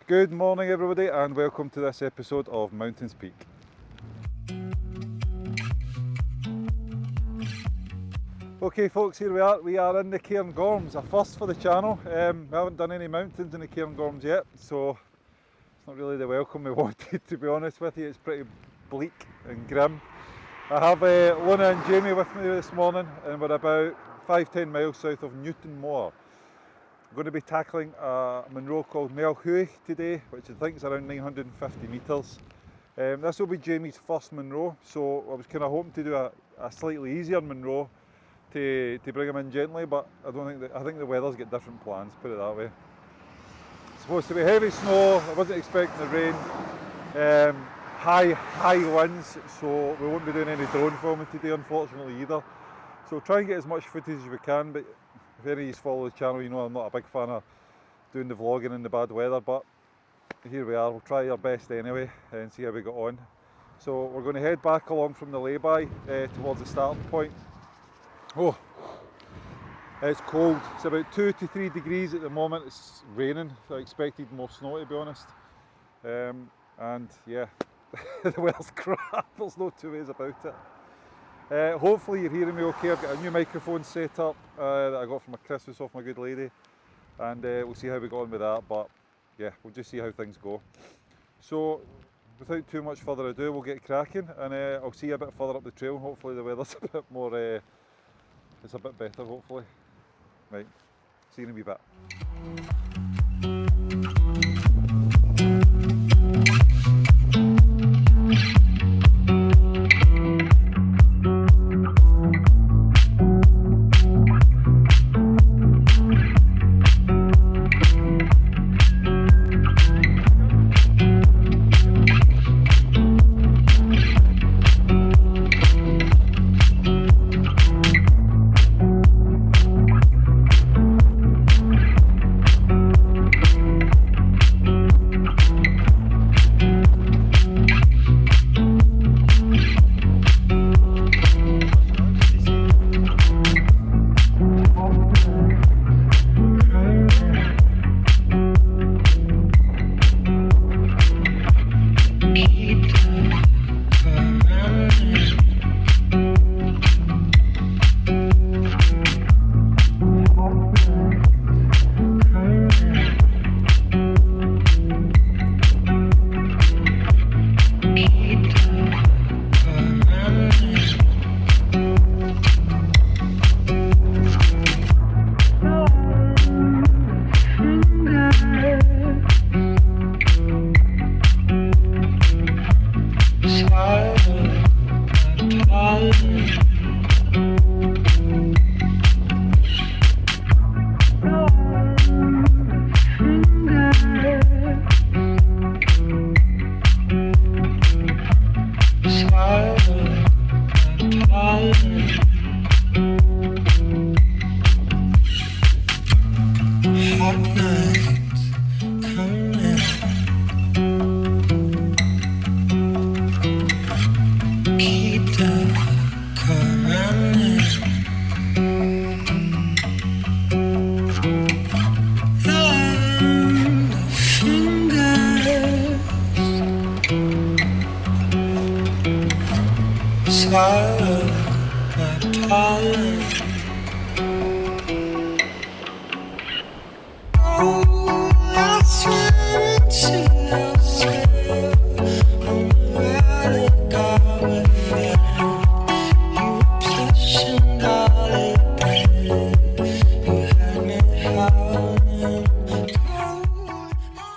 Good morning everybody and welcome to this episode of Mountains Peak. Okay folks, here we are in the Cairn Gorms, a first for the channel. We haven't done any mountains in the Cairn Gorms yet, so it's not really the welcome we wanted, to be honest with you. It's pretty bleak and grim. I have Luna and Jamie with me this morning and we're about 5-10 miles south of Newton Moor. I'm going to be tackling a Munro called Meall Chuaich today, which I think is around 950 metres. This will be Jamie's first Munro, so I was kind of hoping to do a slightly easier Munro to bring him in gently, but I think the weather's got different plans, put it that way. It's supposed to be heavy snow, I wasn't expecting the rain, high winds, so we won't be doing any drone filming today unfortunately either. So try and get as much footage as we can, but if any of you follow the channel, you know I'm not a big fan of doing the vlogging in the bad weather, but here we are, we'll try our best anyway and see how we got on. So we're going to head back along from the lay-by towards the starting point. Oh, it's cold, it's about 2 to 3 degrees at the moment, it's raining, I expected more snow to be honest. And yeah, the weather's crap, there's no two ways about it. Hopefully you're hearing me okay. I've got a new microphone set up that I got from a Christmas off my good lady, and we'll see how we go on with that, but yeah, we'll just see how things go. So without too much further ado, we'll get cracking, and I'll see you a bit further up the trail. Hopefully the weather's a bit more, it's a bit better hopefully. Right, see you in a wee bit.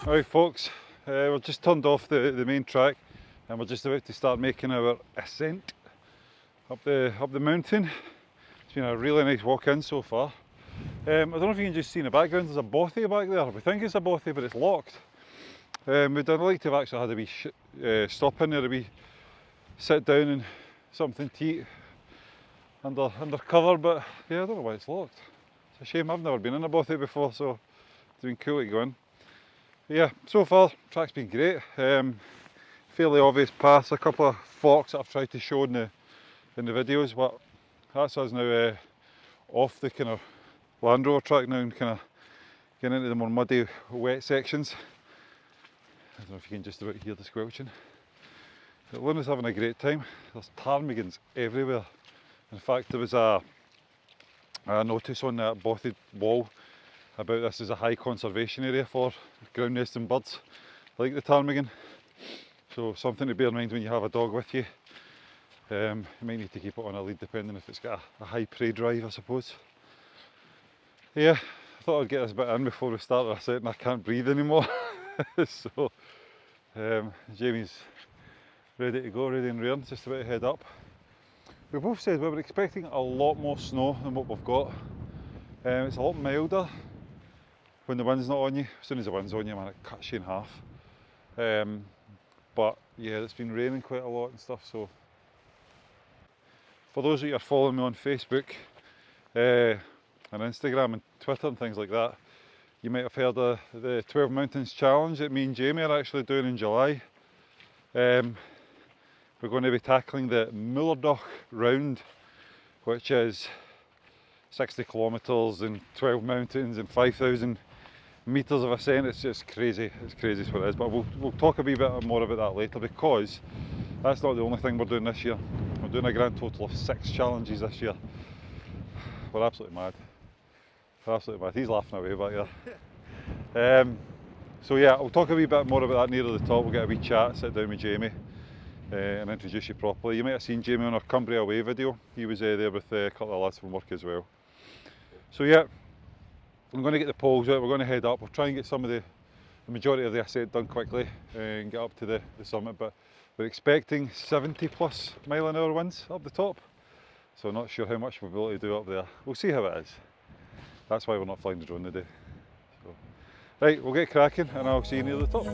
Right folks, we've just turned off the main track and we're just about to start making our ascent up the mountain. It's been a really nice walk in so far. I don't know if you can just see in the background, there's a bothy back there. We think it's a bothy, but it's locked. We'd like to have actually had a wee stop in there, a wee sit down and something to eat under cover, but yeah, I don't know why it's locked. It's a shame, I've never been in a bothy before, so it's been cool to go in. But yeah, so far, track's been great. Fairly obvious paths, a couple of forks that I've tried to show in the videos, but that's us now off the kind of Land Rover track now and kind of getting into the more muddy, wet sections. I don't know if you can just about hear the squelching. But Luna's having a great time. There's ptarmigans everywhere. In fact, there was a notice on that bothed wall about this is a high conservation area for ground nesting birds like the ptarmigan. So something to bear in mind when you have a dog with you. You might need to keep it on a lead depending if it's got a high prey drive, I suppose. Yeah, I thought I'd get this bit in before we start our set and I can't breathe anymore. So Jamie's ready to go, ready and rearing, just about to head up. We both said we were expecting a lot more snow than what we've got. It's a lot milder when the wind's not on you. As soon as the wind's on you, man, it cuts you in half. But yeah, it's been raining quite a lot and stuff, so for those of you who are following me on Facebook and Instagram and Twitter and things like that, you might have heard of the 12 Mountains Challenge that me and Jamie are actually doing in July. We're going to be tackling the Munro round, which is 60 kilometres and 12 mountains and 5,000 metres of ascent. It's just crazy, it's crazy is what it is, but we'll talk a wee bit more about that later, because that's not the only thing we're doing this year. We're doing a grand total of 6 challenges this year. We're absolutely mad. We're absolutely mad. He's laughing away back there. So yeah, I'll talk a wee bit more about that nearer the top. We'll get a wee chat, sit down with Jamie and introduce you properly. You might have seen Jamie on our Cumbria Away video. He was there with a couple of lads from work as well. So yeah, I'm going to get the poles out, we're going to head up. We'll try and get some of the majority of the ascent done quickly and get up to the summit, but we're expecting 70 plus mile an hour winds up the top, so not sure how much we'll be able to do up there. We'll see how it is. That's why we're not flying the drone today. So, right, we'll get cracking and I'll see you near the top.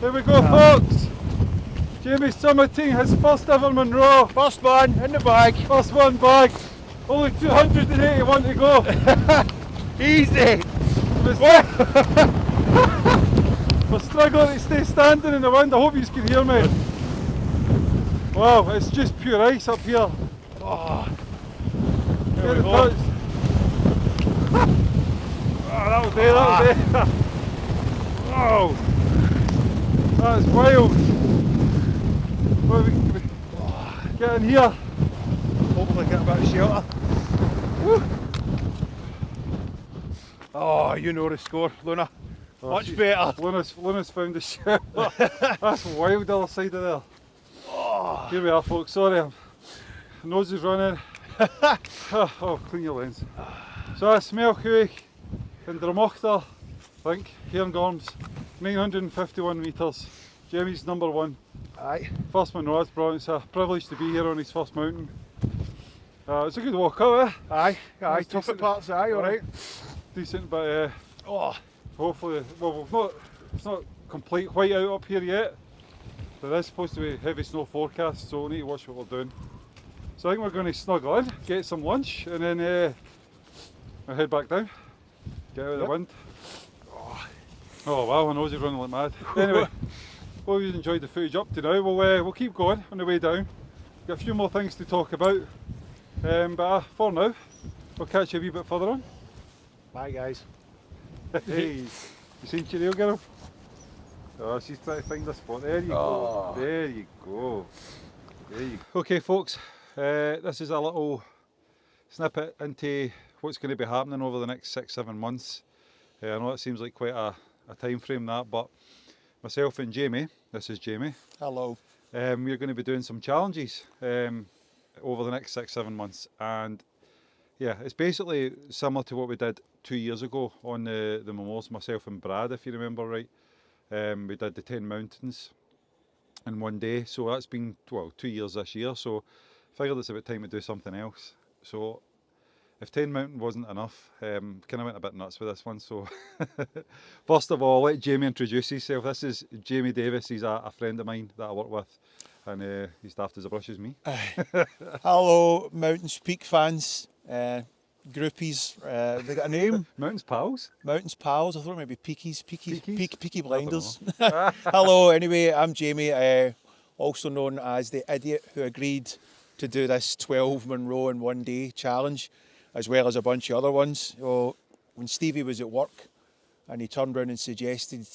Here we go, folks! Jamie's summiting his first ever Munro. First one in the bag. First one bag. Only 281 to go. Easy! We're struggling to stay standing in the wind. I hope you can hear me. Wow, it's just pure ice up here. Oh, there we go. Oh, that'll do, that'll do. Wow! That's wild. Well, we get in here. Hopefully get a bit of shelter. Woo. Oh, you know the score, Luna. Oh, much better. Luna's found the shelter. That's wild, the other side of there. Oh. Here we are, folks. Sorry, nose is running. Oh, clean your lens. So that's Meall Chuaich in Loch, I think, Cairn, 951 metres. Jamie's number 1. Aye. First Munros, bro. It's a privilege to be here on his first mountain. It's a good walk up, eh? Aye, aye. It's Tough decent. at parts, aye, alright. Decent, but hopefully, well, it's not complete white out up here yet. There is supposed to be heavy snow forecast, so we need to watch what we're doing. So I think we're going to snuggle in, get some lunch, and then I'll head back down, get out of the wind. Oh wow, my nose is running like mad. Anyway, hope you've enjoyed the footage up to now. We'll keep going on the way down. Got a few more things to talk about, but for now, we'll catch you a wee bit further on. Bye guys. Hey, you seen Cheerio girl? Oh, she's trying to find a spot. There you go. There you go. There you go. Okay, folks, this is a little snippet into what's going to be happening over the next 6-7 months. I know it seems like quite a time frame that, but myself and Jamie, this is Jamie. Hello. We're going to be doing some challenges over the next 6-7 months, and yeah, it's basically similar to what we did 2 years ago on the Munros, myself and Brad, if you remember right. We did the 10 mountains in one day, so that's been, well, 2 years this year, so I figured it's about time to do something else. So if 10 Mountain wasn't enough, kind of went a bit nuts with this one. So first of all, let Jamie introduce himself. This is Jamie Davis. He's a friend of mine that I work with, and he's daft as a brush as me. Hello, Mountains Peak fans, groupies. Have they got a name? Mountains Pals? Mountains Pals. I thought maybe Peakies. Peakies? Peaky Blinders. Hello, anyway, I'm Jamie, also known as the idiot who agreed to do this 12 Munro in one day challenge, as well as a bunch of other ones. So when Stevie was at work and he turned around and suggested,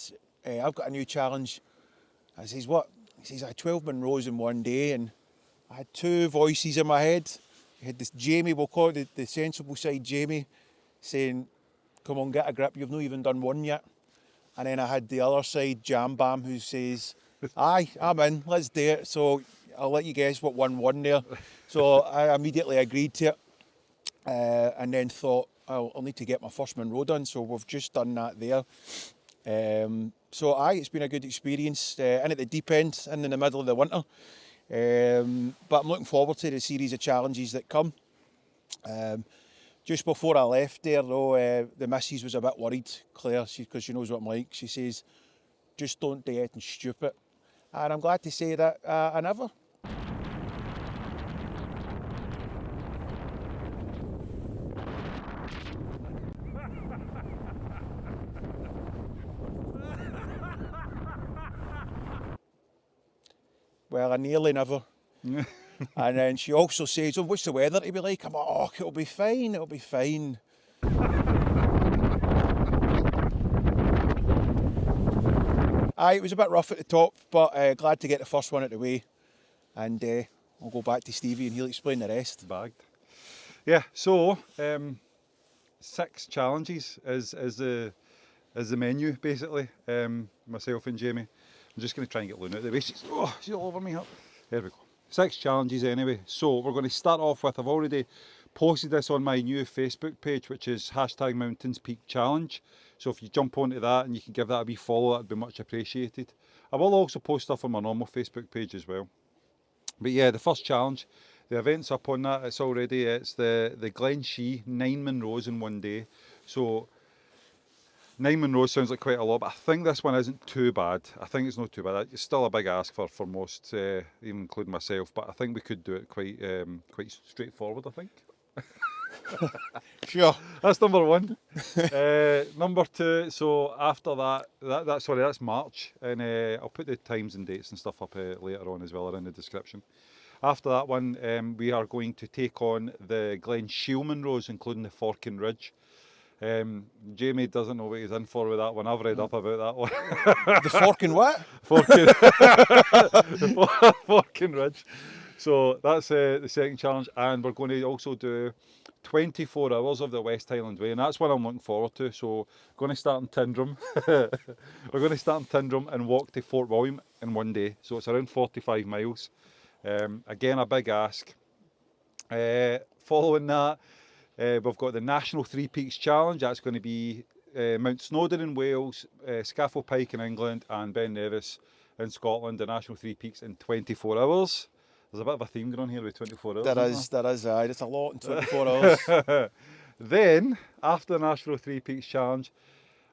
I've got a new challenge. I says, what? He says, I had 12 Munros in one day, and I had two voices in my head. You had this Jamie, we'll call it the sensible side Jamie, saying, come on, get a grip, you've not even done one yet. And then I had the other side, Jam Bam, who says, aye, I'm in, let's do it. So I'll let you guess what won there. So I immediately agreed to it, and then thought, I'll need to get my first Munro done. So we've just done that there. So aye, it's been a good experience, in at the deep end, in the middle of the winter. But I'm looking forward to the series of challenges that come. Just before I left there though, the missus was a bit worried, Claire, because she knows what I'm like. She says, just don't do anything stupid. And I'm glad to say that I never. Well, I nearly never. And then she also says, oh, what's the weather to be like? I'm like, oh, it'll be fine, it'll be fine. Aye, it was a bit rough at the top, but glad to get the first one out of the way. And I'll go back to Stevie and he'll explain the rest. Bagged. Yeah, so 6 challenges is the menu, basically. Myself and Jamie. I'm just going to try and get Luna out of the way. She's all over me. There we go. 6 challenges anyway. So we're going to start off with, I've already posted this on my new Facebook page, which is #MountainsPeakChallenge. So if you jump onto that and you can give that a wee follow, that'd be much appreciated. I will also post stuff on my normal Facebook page as well. But yeah, the first challenge, the event's up on that. It's the Glen Shee 9 Munros in one day. So 9 Munros sounds like quite a lot, but I think this one isn't too bad. I think it's not too bad. It's still a big ask for most, even including myself, but I think we could do it quite straightforward, I think. Sure. That's number 1. Number 2, so after that's March, and I'll put the times and dates and stuff up later on as well, or in the description. After that one, we are going to take on the Glen Shiel Munros, including the Forkin Ridge. Jamie doesn't know what he's in for with that one. I've read up about that one. The Forkin what? Forkin Ridge. So that's the second challenge, and we're going to also do 24 hours of the West Highland Way, and that's what I'm looking forward to. So we're going to start in Tyndrum. We're going to start in Tyndrum and walk to Fort William in one day. So it's around 45 miles. Again, a big ask. Following that, we've got the National 3 Peaks Challenge. That's going to be Mount Snowdon in Wales, Scafell Pike in England, and Ben Nevis in Scotland. The National 3 Peaks in 24 hours. There's a bit of a theme going on here with 24 hours. There is, aye. It's a lot in 24 hours. Then, after the National 3 Peaks Challenge,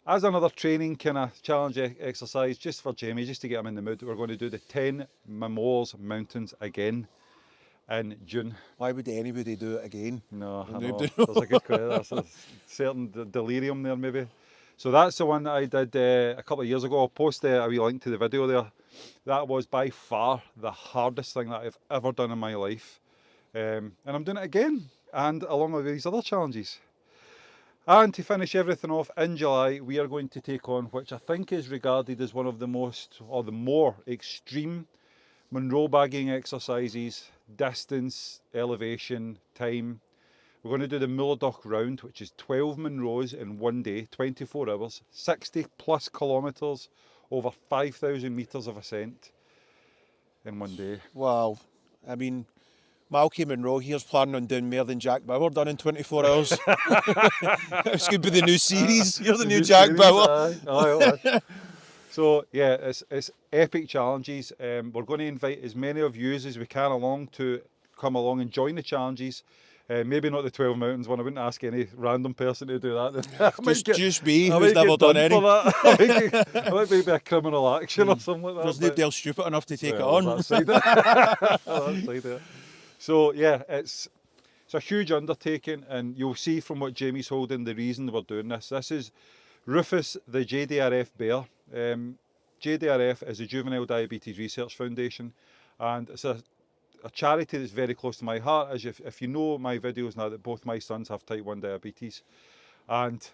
as another training kind of challenge exercise, just for Jamie, just to get him in the mood, we're going to do the 10 Meall Mountains again in June. Why would anybody do it again? No, I know. There's a good credit. There's a certain delirium there, maybe. So that's the one that I did a couple of years ago. I'll post a wee link to the video there. That was by far the hardest thing that I've ever done in my life. And I'm doing it again, and along with these other challenges. And to finish everything off, in July, we are going to take on, which I think is regarded as one of the most, or the more extreme Munro bagging exercises, distance, elevation, time. We're going to do the Muir round, which is 12 Munros in one day, 24 hours, 60 plus kilometres, over 5,000 metres of ascent in one day. Wow. I mean, Malky Munro here's planning on doing more than Jack Bauer done in 24 hours. This could be the new series. You're the new Jack Bauer. So yeah, it's epic challenges. We're going to invite as many of you as we can along to come along and join the challenges. Maybe not the 12 Mountains one. I wouldn't ask any random person to do that. Just me, who's never done any. I might be a criminal action or something like that. There's nobody else stupid enough to take it Well, on. that side of it. So yeah, it's a huge undertaking, and you'll see from what Jamie's holding the reason we're doing this. This is Rufus the JDRF bear. JDRF is a Juvenile Diabetes Research Foundation, and it's a charity that's very close to my heart. As if you know my videos now, that both my sons have type 1 diabetes, and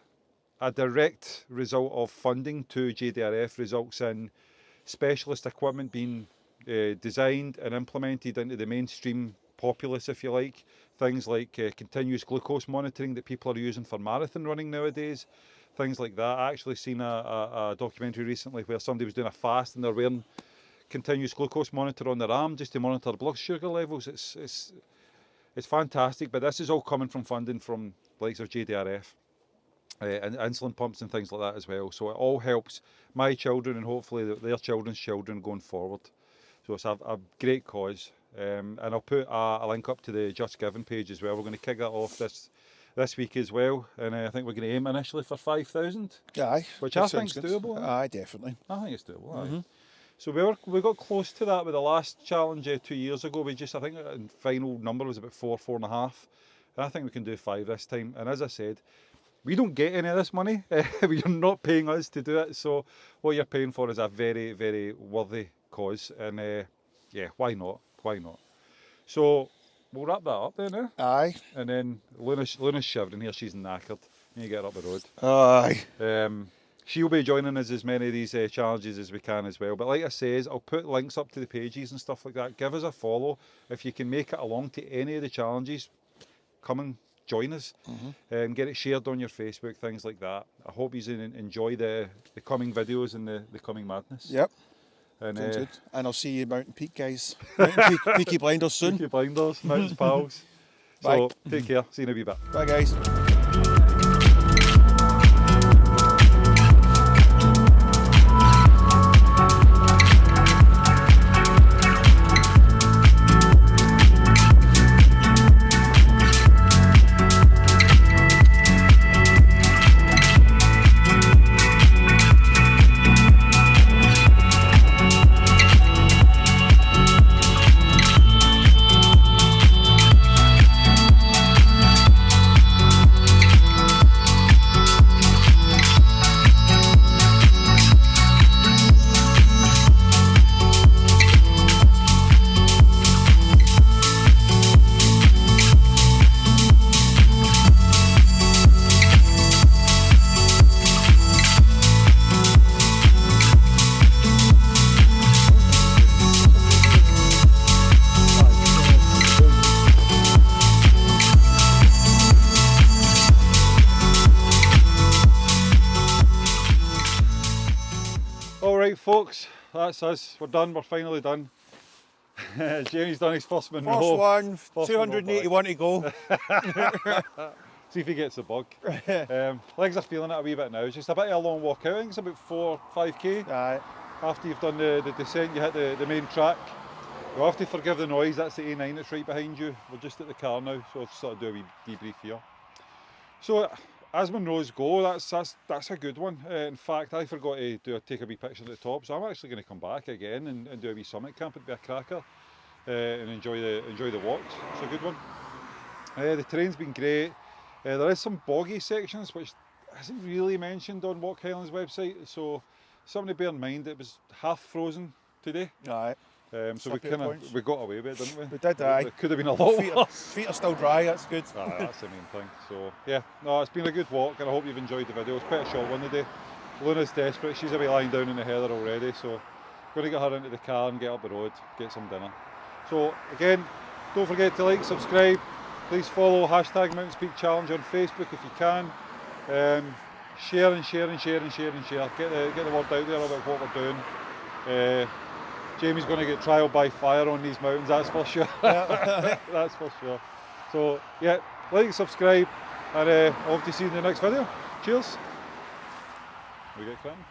a direct result of funding to JDRF results in specialist equipment being designed and implemented into the mainstream populace, if you like. Things like continuous glucose monitoring that people are using for marathon running nowadays, things like that. I actually seen a documentary recently where somebody was doing a fast and they're wearing continuous glucose monitor on their arm just to monitor blood sugar levels. It's fantastic, but this is all coming from funding from the likes of JDRF and insulin pumps and things like that as well. So it all helps my children and hopefully their children's children going forward. So it's a great cause, and I'll put a link up to the Just Giving page as well. We're going to kick that off this week as well, and I think we're going to aim initially for 5,000. Aye, which I think is doable. Aye, definitely. I think it's doable. Aye. So we got close to that with the last challenge 2 years ago. I think the final number was about 4.5, and I think we can do 5 this time. And as I said, we don't get any of this money. You're not paying us to do it. So what you're paying for is a very, very worthy cause. And yeah, why not? Why not? So we'll wrap that up then, eh? Aye. And then Luna's shivering here. She's knackered. You need to get her up the road. Aye. She'll be joining us as many of these challenges as we can as well. But like I says, I'll put links up to the pages and stuff like that. Give us a follow. If you can make it along to any of the challenges, come and join us and get it shared on your Facebook, things like that. I hope you enjoy the coming videos and the coming madness. Yep. And, good. And I'll see you Mountain Peak, guys. Mountain Peaky Blinders soon. Peaky Blinders, Mountains Pals. Bye. So take care. See you in a wee bit. Bye, guys. Alright folks, that's us. We're done, we're finally done. Jamie's done his first Munro. First one, 281 to go. See if he gets the bug. Legs are feeling it a wee bit now. It's just a bit of a long walk out. I think it's about 4-5k. Aye. After you've done the descent, you hit the main track. You'll have to forgive the noise. That's the A9 that's right behind you. We're just at the car now, so I'll sort of do a wee debrief here. So as Munros go, that's a good one. In fact, I forgot to take a wee picture at the top, so I'm actually going to come back again and do a wee summit camp. It'd be a cracker and enjoy the walks. It's a good one. The terrain's been great. There is some boggy sections which isn't really mentioned on Walk Highland's website, so something to bear in mind. It was half frozen today. Aye. So we got away with it, didn't we? We did, aye. It could have been a lot worse. Feet are still dry, that's good. Aye, that's the main thing. So yeah, no, it's been a good walk, and I hope you've enjoyed the video. It's quite a short one today. Luna's desperate. She's away lying down in the heather already, so going to get her into the car and get up the road, get some dinner. So again, don't forget to like, subscribe. Please follow #MountainSpeak Challenge on Facebook if you can. Share and share and share and share and share. Get the word out there about what we're doing. Jamie's going to get trial by fire on these mountains, that's for sure. Yeah. That's for sure. So yeah, like, subscribe, and I hope to see you in the next video. Cheers. We get cracking.